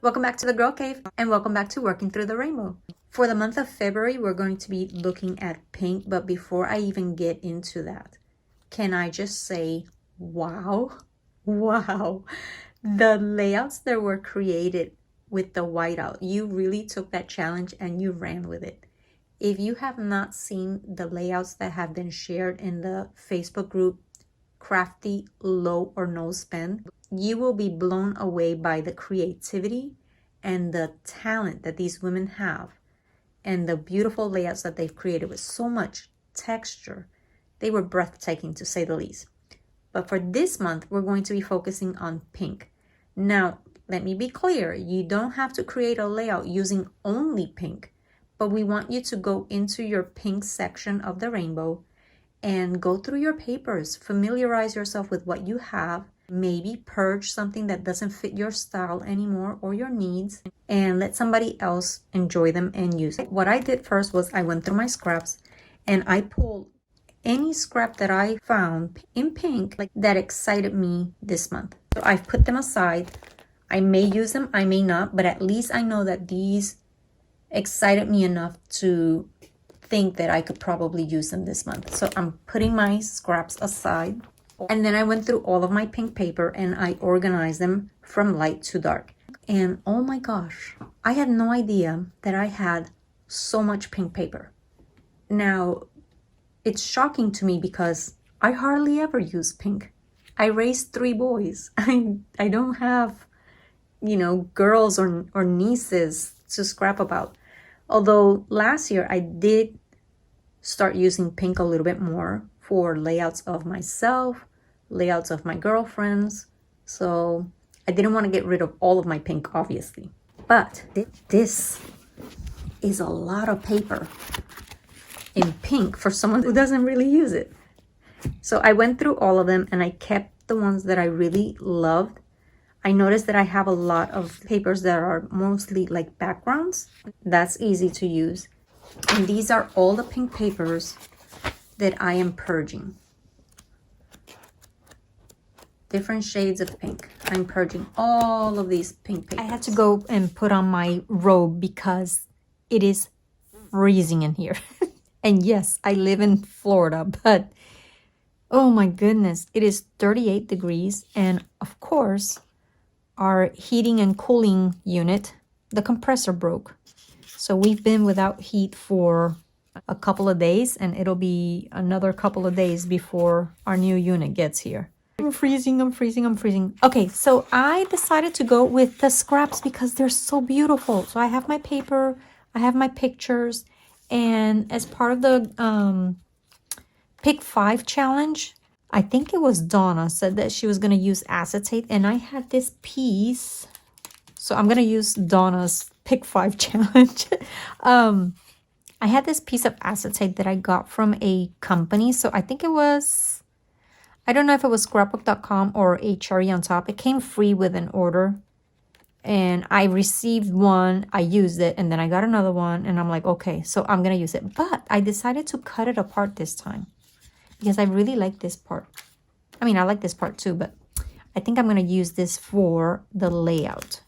Welcome back to the Girl Cave and welcome back to Working Through the Rainbow. For the month of February, we're going to be looking at pink, but before I even get into that, can I just say, wow, the layouts that were created with the whiteout. You really took that challenge and you ran with it. If you have not seen the layouts that have been shared in the Facebook group, Crafty Low or No Spend, you will be blown away by the creativity and the talent that these women have and the beautiful layouts that they've created with so much texture. They were breathtaking, to say the least. But for this month, we're going to be focusing on pink. Now, let me be clear. You don't have to create a layout using only pink, but we want you to go into your pink section of the rainbow and go through your papers, familiarize yourself with what you have, maybe purge something that doesn't fit your style anymore or your needs, and let somebody else enjoy them and use it. What I did first was I went through my scraps and I pulled any scrap that I found in pink that excited me this month. So I've put them aside. I may use them, I may not, but at least I know that these excited me enough to think that I could probably use them this month. So I'm putting my scraps aside. And then I went through all of my pink paper and I organized them from light to dark. And oh my gosh, I had no idea that I had so much pink paper. Now, it's shocking to me because I hardly ever use pink. I raised 3 boys. I don't have, girls or nieces to scrap about. Although last year I did start using pink a little bit more for layouts of myself, layouts of my girlfriends. So I didn't want to get rid of all of my pink, obviously. But this is a lot of paper in pink for someone who doesn't really use it. So I went through all of them and I kept the ones that I really loved. I noticed that I have a lot of papers that are mostly like backgrounds. That's easy to use. And these are all the pink papers that I am purging. Different shades of pink. I'm purging all of these pink papers. I had to go and put on my robe because it is freezing in here. And yes, I live in Florida, but oh my goodness, it is 38 degrees. And of course, our heating and cooling unit, the compressor broke. So we've been without heat for a couple of days, and it'll be another couple of days before our new unit gets here. I'm freezing. Okay, so I decided to go with the scraps because they're so beautiful. So I have my paper, I have my pictures, and as part of the Pick 5 challenge, I think it was Donna said that she was going to use acetate, and I had this piece. So I'm going to use Donna's Pick 5 challenge. I had this piece of acetate that I got from a company. So I think it was, I don't know if it was scrapbook.com or a cherry on top. It came free with an order. And I received one, I used it, and then I got another one. And I'm like, okay, so I'm going to use it. But I decided to cut it apart this time, because I really like this part. I mean, I like this part too, but I think I'm going to use this for the layout.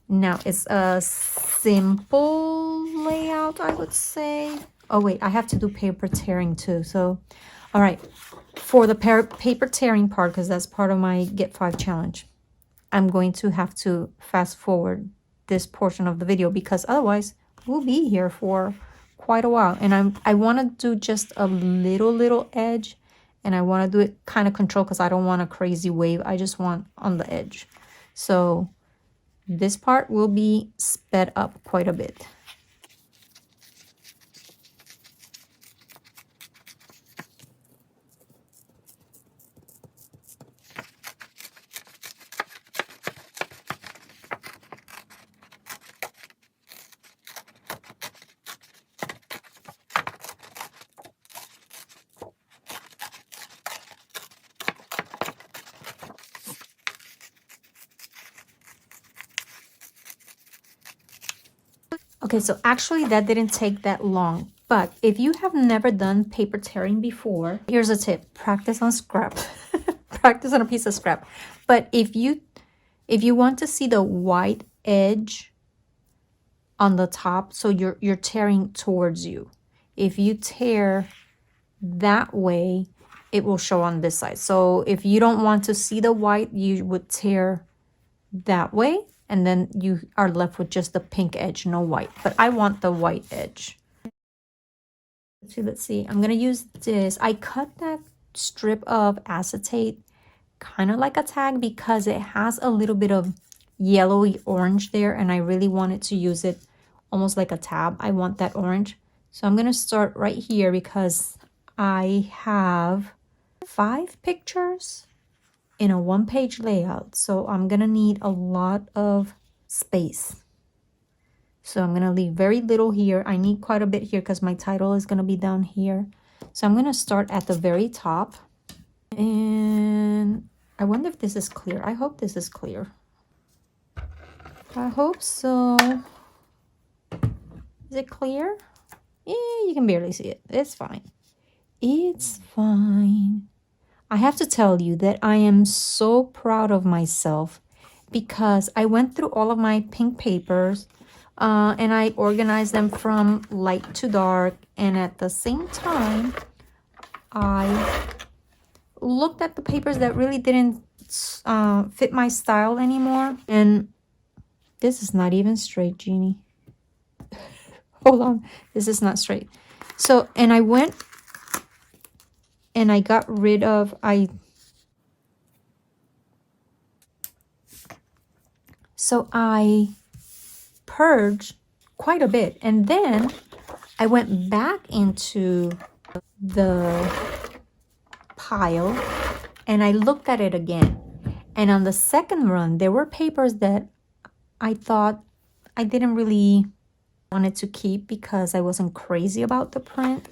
Now, it's a simple layout, I would say. Oh, wait, I have to do paper tearing too. So, all right, for the paper tearing part, because that's part of my Get 5 challenge, I'm going to have to fast forward this portion of the video because otherwise we'll be here for quite a while. And I want to do just a little edge, and I want to do it kind of controlled because I don't want a crazy wave. I just want on the edge. So this part will be sped up quite a bit. Okay, so actually that didn't take that long. But if you have never done paper tearing before, here's a tip. Practice on scrap. Practice on a piece of scrap. But if you want to see the white edge on the top, so you're tearing towards you. If you tear that way, it will show on this side. So if you don't want to see the white, you would tear that way, and then you are left with just the pink edge, no white. But I want the white edge. Let's see. I'm gonna use this. I cut that strip of acetate kind of like a tag because it has a little bit of yellowy orange there, and I really wanted to use it almost like a tab. I want that orange. So I'm gonna start right here because I have 5 pictures in a 1-page layout, so I'm gonna need a lot of space. So I'm gonna leave very little here. I need quite a bit here because my title is gonna be down here. So I'm gonna start at the very top, and I wonder if this is clear. I hope this is clear. I hope so. Is it clear? Yeah, you can barely see it. It's fine. It's fine. I have to tell you that I am so proud of myself because I went through all of my pink papers and I organized them from light to dark. And at the same time, I looked at the papers that really didn't fit my style anymore. And this is not even straight, Jeannie. Hold on. This is not straight. So, and I went and I got rid of, so I purged quite a bit. And then I went back into the pile and I looked at it again. And on the second run, there were papers that I thought I didn't really wanted to keep because I wasn't crazy about the print.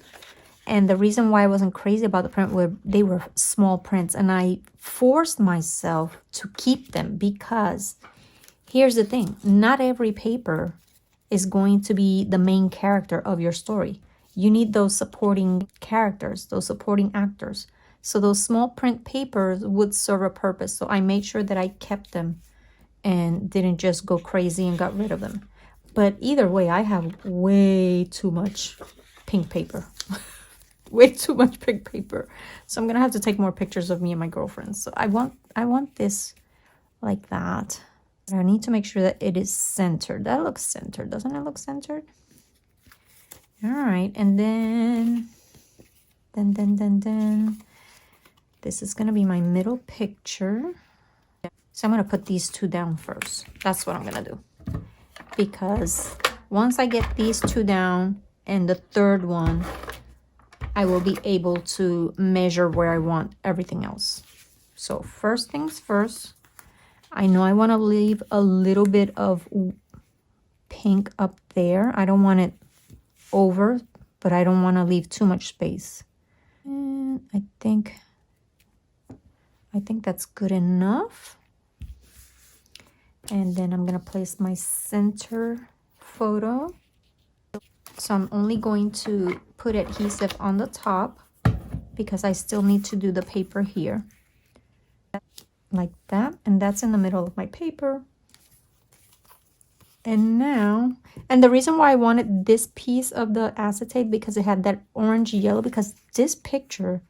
And the reason why I wasn't crazy about the print were they were small prints, and I forced myself to keep them because here's the thing, not every paper is going to be the main character of your story. You need those supporting characters, those supporting actors. So those small print papers would serve a purpose. So I made sure that I kept them and didn't just go crazy and got rid of them. But either way, I have way too much pink paper. Way too much pink paper. So I'm gonna have to take more pictures of me and my girlfriends. So I want this like that. I need to make sure that it is centered. That looks centered. Doesn't it look centered? All right, and then this is gonna be my middle picture. So I'm gonna put these 2 down first. That's what I'm gonna do. Because once I get these 2 down and the third one, I will be able to measure where I want everything else. So first things first, I know I want to leave a little bit of pink up there. I don't want it over, but I don't want to leave too much space. And I think that's good enough. And then I'm going to place my center photo. So I'm only going to put adhesive on the top because I still need to do the paper here. Like that. And that's in the middle of my paper. And now, and the reason why I wanted this piece of the acetate because it had that orange yellow, because this picture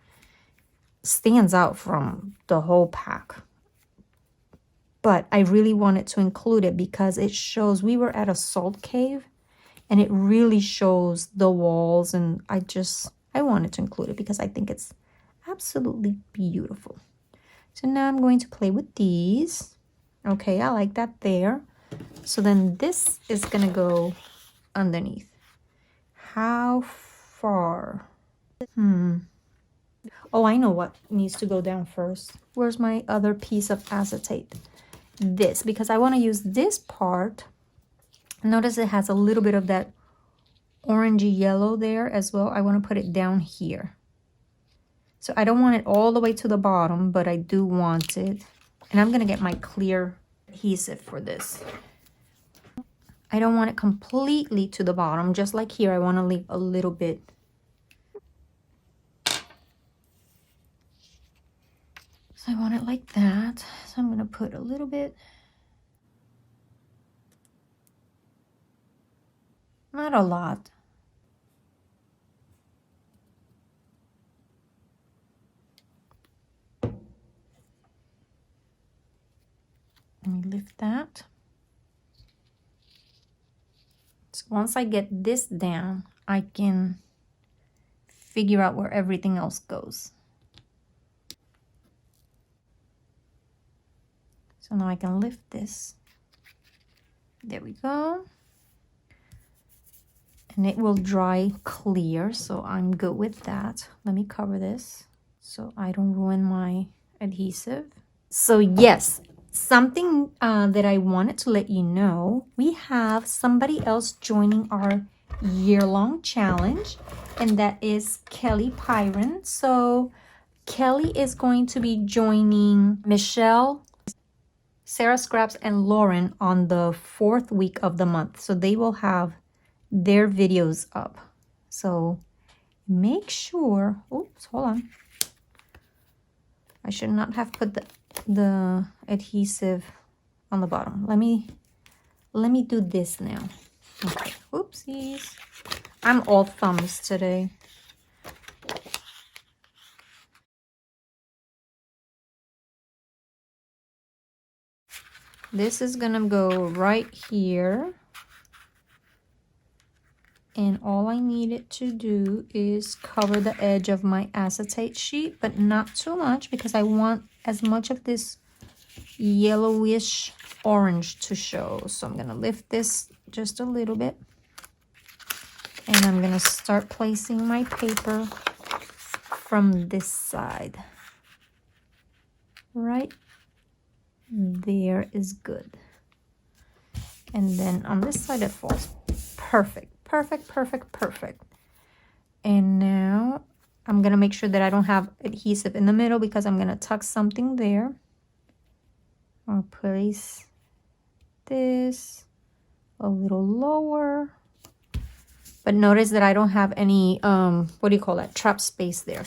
stands out from the whole pack. But I really wanted to include it because it shows we were at a salt cave. And it really shows the walls, and I wanted to include it because I think it's absolutely beautiful. So now I'm going to play with these. Okay, I like that there. So then this is gonna go underneath. How far? Oh, I know what needs to go down first. Where's my other piece of acetate? This, because I want to use this part. Notice it has a little bit of that orangey yellow there as well. I want to put it down here. So I don't want it all the way to the bottom, but I do want it. And I'm going to get my clear adhesive for this. I don't want it completely to the bottom. Just like here, I want to leave a little bit. So I want it like that. So I'm going to put a little bit. Not a lot. Let me lift that. So once I get this down, I can figure out where everything else goes. So now I can lift this. There we go. And it will dry clear, so I'm good with that. Let me cover this so I don't ruin my adhesive. So yes, something that I wanted to let you know, we have somebody else joining our year-long challenge, and that is Kelly Pyron. So Kelly is going to be joining Michelle, Sarah Scraps, and Lauren on the 4th week of the month. So they will have their videos up. So make sure, oops, hold on. I should not have put the adhesive on the bottom. Let me do this now. Okay, oopsies. I'm all thumbs today. This is gonna go right here. And all I needed to do is cover the edge of my acetate sheet, but not too much because I want as much of this yellowish orange to show. So I'm gonna lift this just a little bit. And I'm gonna start placing my paper from this side. Right there is good. And then on this side it falls. Perfect. Perfect, perfect, perfect. And now I'm gonna make sure that I don't have adhesive in the middle because I'm gonna tuck something there. I'll place this a little lower. But notice that I don't have any, what do you call that? Trap space there.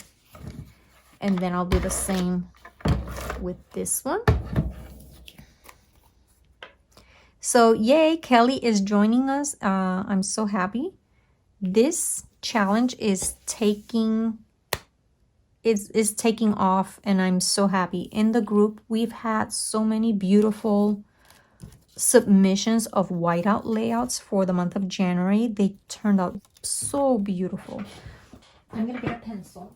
And then I'll do the same with this one. So yay, Kelly is joining us. I'm so happy. This challenge is taking off, and I'm so happy. In the group, we've had so many beautiful submissions of whiteout layouts for the month of January. They turned out so beautiful. I'm gonna get a pencil.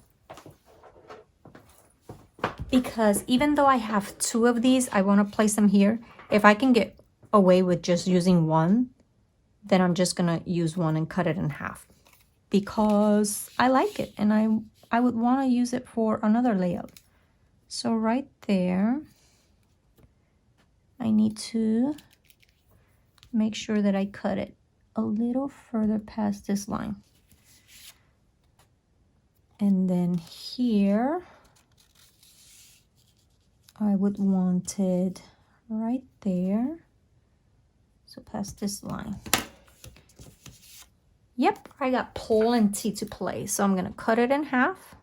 Because even though I have 2 of these, I want to place them here. If I can get away with just using one, then I'm just gonna use one and cut it in half because I like it and I would want to use it for another layout. So right there, I need to make sure that I cut it a little further past this line. And then here, I would want it right there. So past this line. Yep, I got plenty to play. So I'm gonna cut it in half.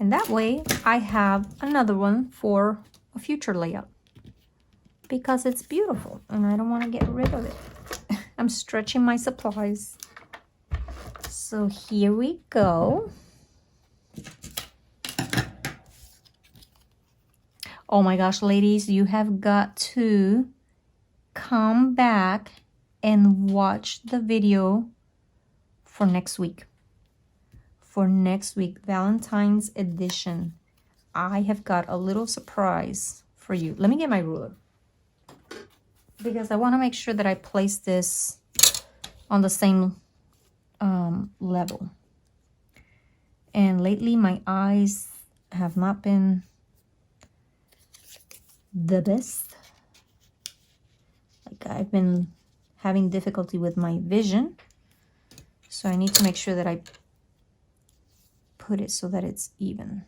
And that way I have another one for a future layout. Because it's beautiful and I don't wanna get rid of it. I'm stretching my supplies. So here we go. Oh my gosh, ladies, you have got to come back and watch the video for next week. For next week, Valentine's edition. I have got a little surprise for you. Let me get my ruler. Because I want to make sure that I place this on the same level. And lately my eyes have not been the best. Like I've been having difficulty with my vision. So I need to make sure that I put it so that it's even.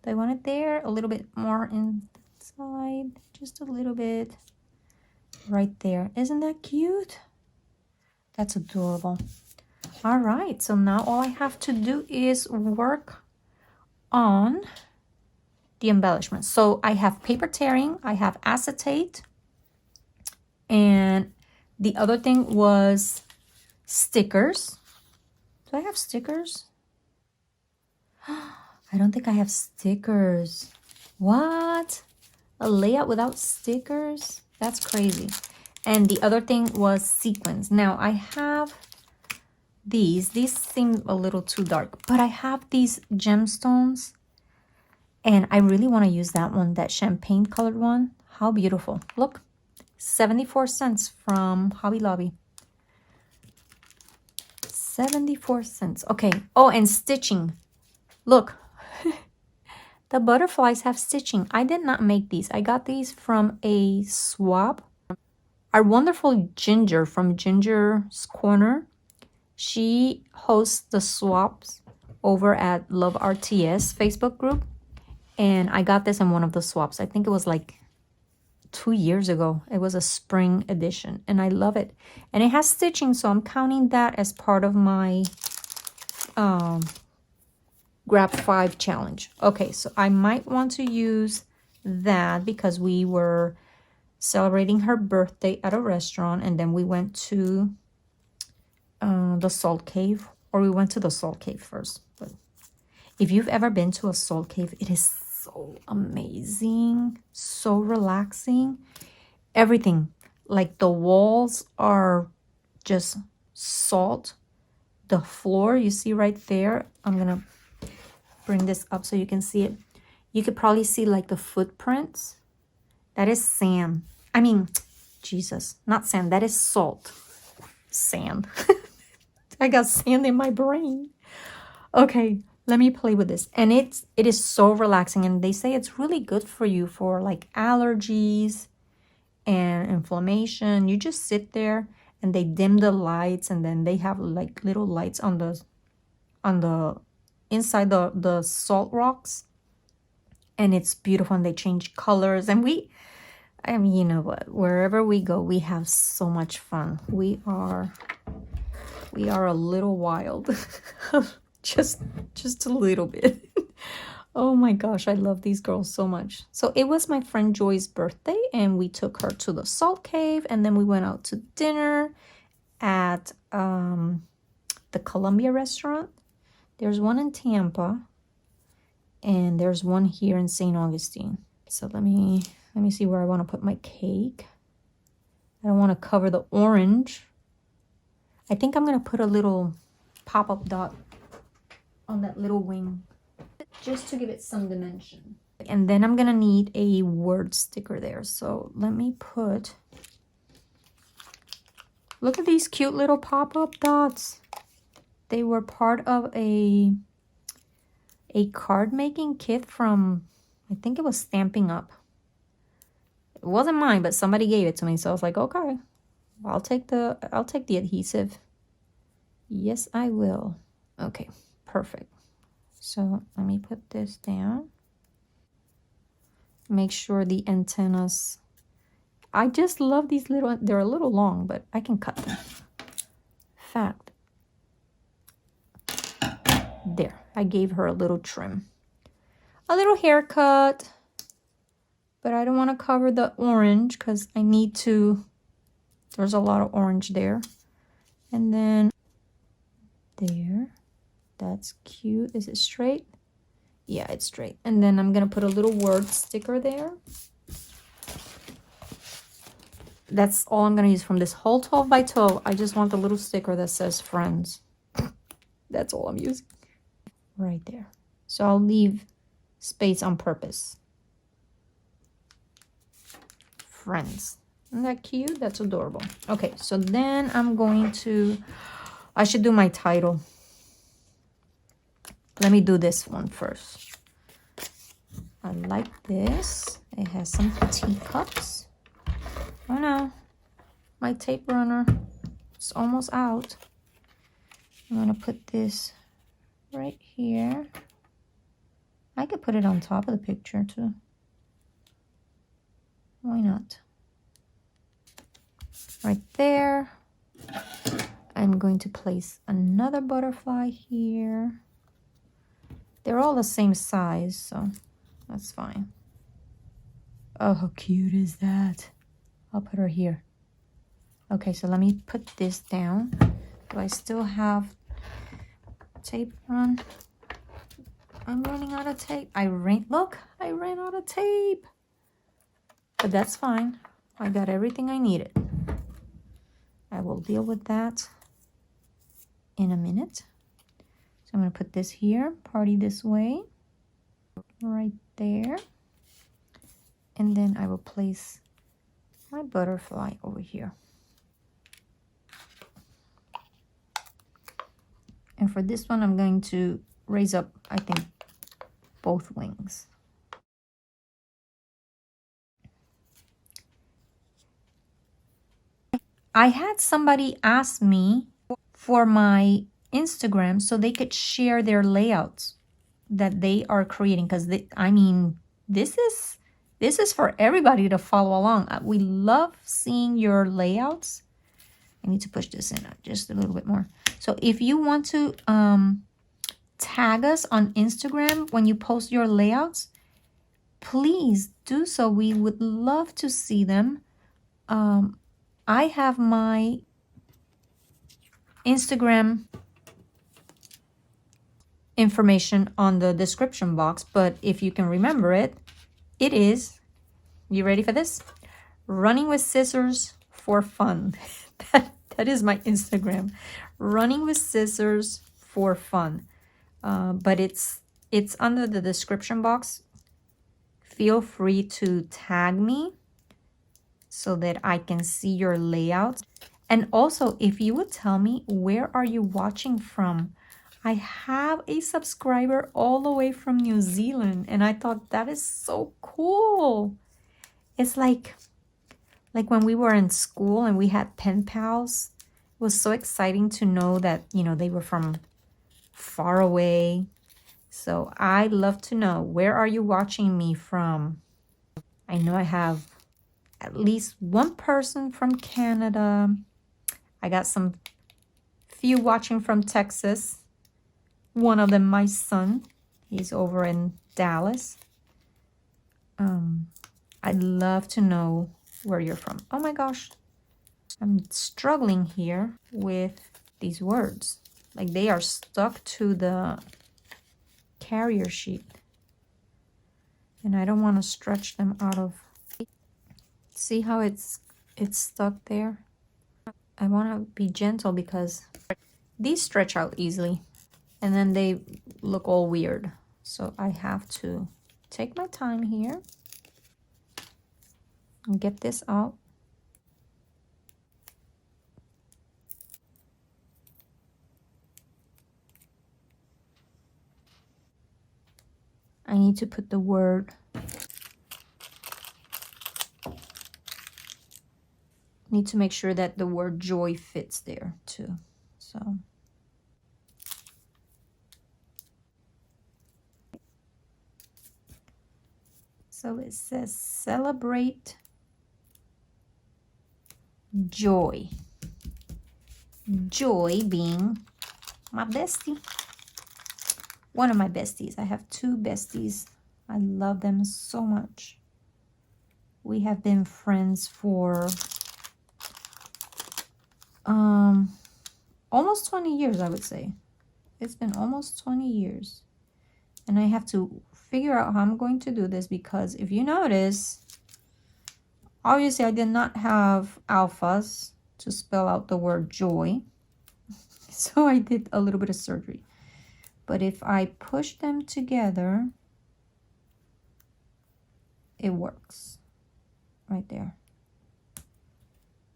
Do I want it there? A little bit more inside. Just a little bit. Right there. Isn't that cute? That's adorable. All right. So now all I have to do is work on the embellishments. So I have paper tearing. I have acetate. And The other thing was stickers. Do I have stickers? I don't think I have stickers. What? A layout without stickers? That's crazy. And the other thing was sequins. Now I have these. These seem a little too dark, but I have these gemstones and I really want to use that one, that champagne colored one. How beautiful. Look, 74 cents from Hobby Lobby. 74 cents. Okay. Oh, and stitching. Look, the butterflies have stitching. I did not make these. I got these from a swap. Our wonderful Ginger from Ginger's Corner, she hosts the swaps over at Love RTS Facebook group. And I got this in one of the swaps. I think it was like 2 years ago. It was a spring edition and I love it. And it has stitching, so I'm counting that as part of my grab 5 challenge. Okay, so I might want to use that because we were celebrating her birthday at a restaurant and then we went to the Salt Cave, or we went to the Salt Cave first. But if you've ever been to a Salt Cave, it is so amazing, so relaxing. Everything, like the walls are just salt. The floor you see right there, I'm gonna bring this up so you can see it. You could probably see like the footprints. That is sand. I mean, Jesus, not sand, that is salt. Sand. I got sand in my brain. Okay, let me play with this. And it is so relaxing, and they say it's really good for you for like allergies and inflammation. You just sit there and they dim the lights, and then they have like little lights on the inside the salt rocks, and it's beautiful, and they change colors. And I mean, you know what, wherever we go, we have so much fun. We are a little wild. just a little bit. Oh my gosh, I love these girls so much. So it was my friend Joy's birthday, and we took her to the Salt Cave, and then we went out to dinner at the Columbia restaurant. There's one in Tampa, and there's one here in St. Augustine. So let me see where I want to put my cake. I don't want to cover the orange. I think I'm going to put a little pop-up dot on that little wing, just to give it some dimension. And then I'm going to need a word sticker there. So let me put, look at these cute little pop-up dots. They were part of a card making kit from, I think it was Stamping Up. It wasn't mine, but somebody gave it to me. So I was like, okay, I'll take the adhesive. Yes, I will. Okay, perfect. So let me put this down. Make sure the antennas, I just love these little, they're a little long, but I can cut them. Fact. There, I gave her a little trim. A little haircut. But I don't want to cover the orange because I need to, there's a lot of orange there. And then there, that's cute. Is it straight? Yeah, it's straight. And then I'm going to put a little word sticker there. That's all I'm going to use from this whole 12 by 12. I just want the little sticker that says friends. That's all I'm using. Right there. So I'll leave space on purpose. Friends. Isn't that cute? That's adorable. Okay, so then I'm going to, I should do my title. Let me do this one first. I like this. It has some teacups. Oh no, my tape runner, it's almost out. I'm gonna put this right here. I could put it on top of the picture too. Why not? Right there. I'm going to place another butterfly here. They're all the same size, so that's fine. Oh, how cute is that? I'll put her here. Okay, so let me put this down. Do I still have tape on? I'm running out of tape. Look, I ran out of tape. But that's fine. I got everything I needed. I will deal with that in a minute. So I'm going to put this here, party this way, right there. And then I will place my butterfly over here. And for this one, I'm going to raise up, I think, both wings. I had somebody ask me for my Instagram so they could share their layouts that they are creating, because I mean, this is for everybody to follow along. We love seeing your layouts. I need to push this in just a little bit more. So if you want to tag us on Instagram when you post your layouts, please do so. We would love to see them. I have my Instagram information on the description box, but if you can remember it, it is, you ready for this? Running with Scissors for Fun. that is my Instagram. Running with Scissors for Fun. But it's under the description box. Feel free to tag me so that I can see your layouts. And also, if you would tell me, where are you watching from? I have a subscriber all the way from New Zealand, and I thought that is so cool. It's like when we were in school and we had pen pals. It was so exciting to know that, you know, they were from far away. So I'd love to know, where are you watching me from? I know I have at least one person from Canada. I got some few watching from Texas. One of them, my son, he's over in Dallas. I'd love to know where you're from. Oh my gosh, I'm struggling here with these words. Like, they are stuck to the carrier sheet. And I don't want to stretch them out of. See how it's stuck there? I want to be gentle because these stretch out easily and then they look all weird. So I have to take my time here and get this out. I need to put the word. Need to make sure that the word joy fits there too. So it says celebrate joy. Joy being my bestie. One of my besties. I have two besties. I love them so much. We have been friends for almost 20 years, I would say. It's been almost 20 years. And I have to figure out how I'm going to do this, because if you notice, obviously I did not have alphas to spell out the word joy. So I did a little bit of surgery. But if I push them together, it works right there.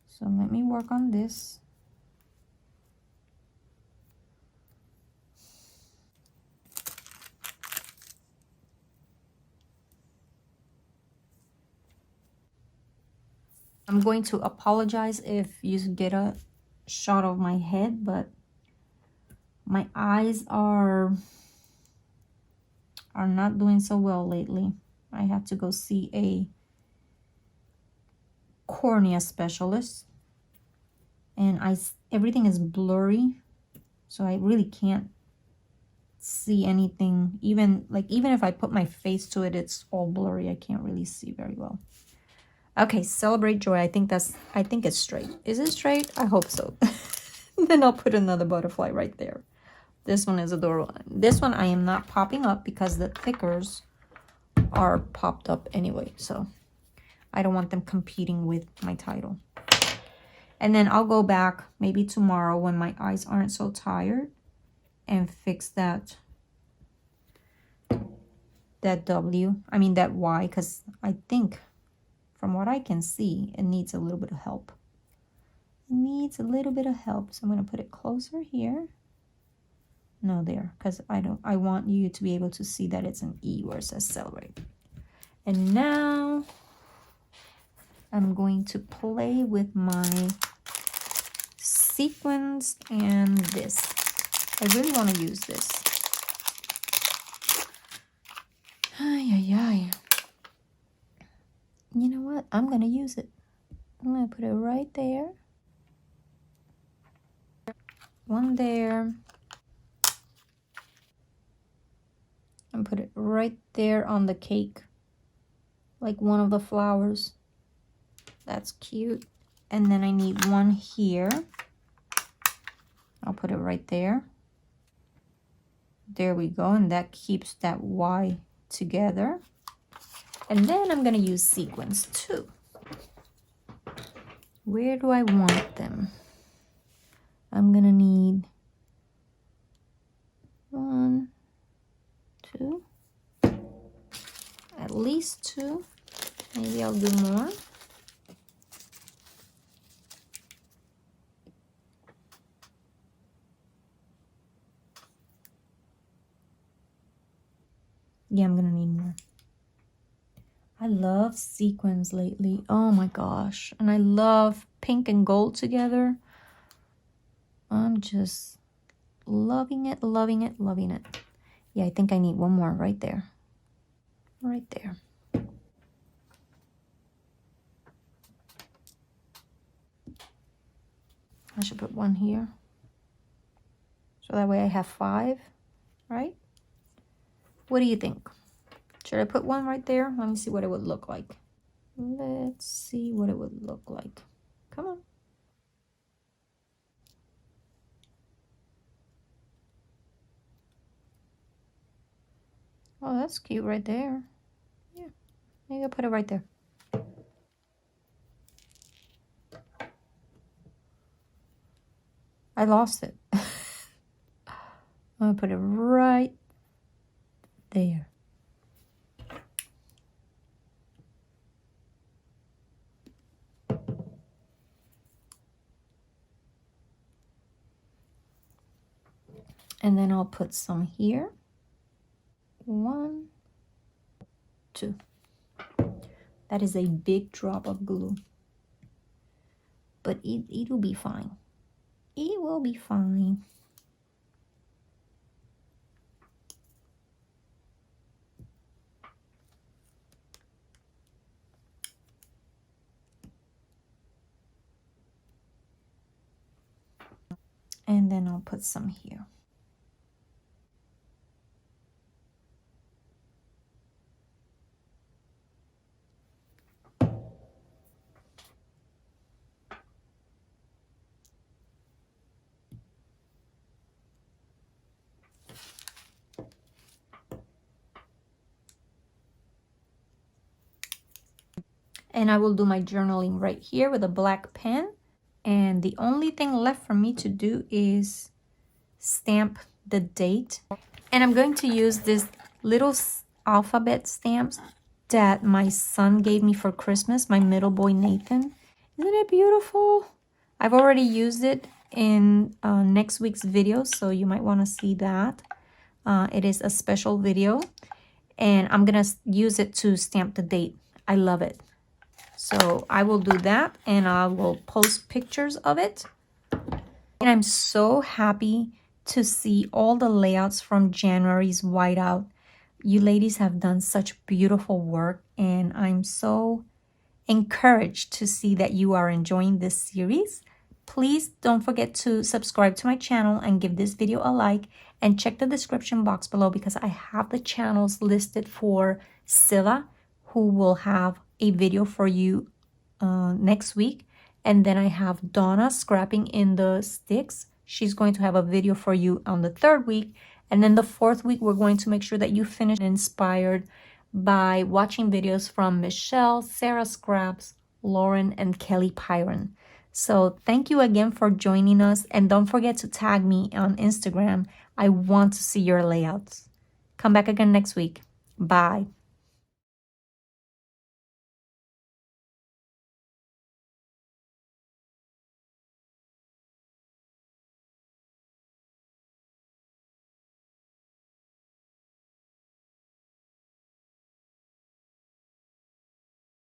So let me work on this. I'm going to apologize if you get a shot of my head, but my eyes are not doing so well lately. I have to go see a cornea specialist, and everything is blurry, so I really can't see anything. Even if I put my face to it, it's all blurry. I can't really see very well. Okay, celebrate joy. I think it's straight. Is it straight? I hope so. Then I'll put another butterfly right there. This one is adorable. This one I am not popping up because the thickers are popped up anyway. So I don't want them competing with my title. And then I'll go back maybe tomorrow when my eyes aren't so tired and fix that Y, because I think from what I can see, it needs a little bit of help. It needs a little bit of help. So I'm going to put it closer here. No, there, because I want you to be able to see that it's an E where it says celebrate. And now I'm going to play with my sequins and this. I really want to use this. Ay. You know what? I'm going to use it. I'm going to put it right there. One there. And put it right there on the cake. Like one of the flowers. That's cute. And then I need one here. I'll put it right there. There we go. And that keeps that Y together. And then I'm going to use sequins too. Where do I want them? I'm going to need 1, 2, at least 2. Maybe I'll do more. Yeah, I'm gonna need more. I love sequins lately. Oh my gosh. And I love pink and gold together. I'm just loving it. Yeah, I think I need one more right there. Right there. I should put one here. So that way I have 5, right? What do you think? Should I put one right there? Let me see what it would look like. Let's see what it would look like. Come on. Oh, that's cute right there. Yeah, maybe I'll put it right there. I lost it. I'm gonna put it right there. And then I'll put some here. 1, 2. That is a big drop of glue. But it'll be fine. It will be fine. And then I'll put some here. And I will do my journaling right here with a black pen. And the only thing left for me to do is stamp the date. And I'm going to use this little alphabet stamps that my son gave me for Christmas, my middle boy Nathan. Isn't it beautiful? I've already used it in next week's video, so you might want to see that. It is a special video, and I'm gonna use it to stamp the date. I love it. So I will do that, and I will post pictures of it. And I'm so happy to see all the layouts from January's whiteout. You ladies have done such beautiful work, and I'm so encouraged to see that you are enjoying this series. Please don't forget to subscribe to my channel and give this video a like, and check the description box below because I have the channels listed for Scylla, who will have a video for you next week. And then I have Donna scrapping in the sticks. She's going to have a video for you on the 3rd week. And then the 4th week, we're going to make sure that you finish inspired by watching videos from Michelle, Sarah Scraps, Lauren, and Kelly Pyron. So thank you again for joining us. And don't forget to tag me on Instagram. I want to see your layouts. Come back again next week. Bye.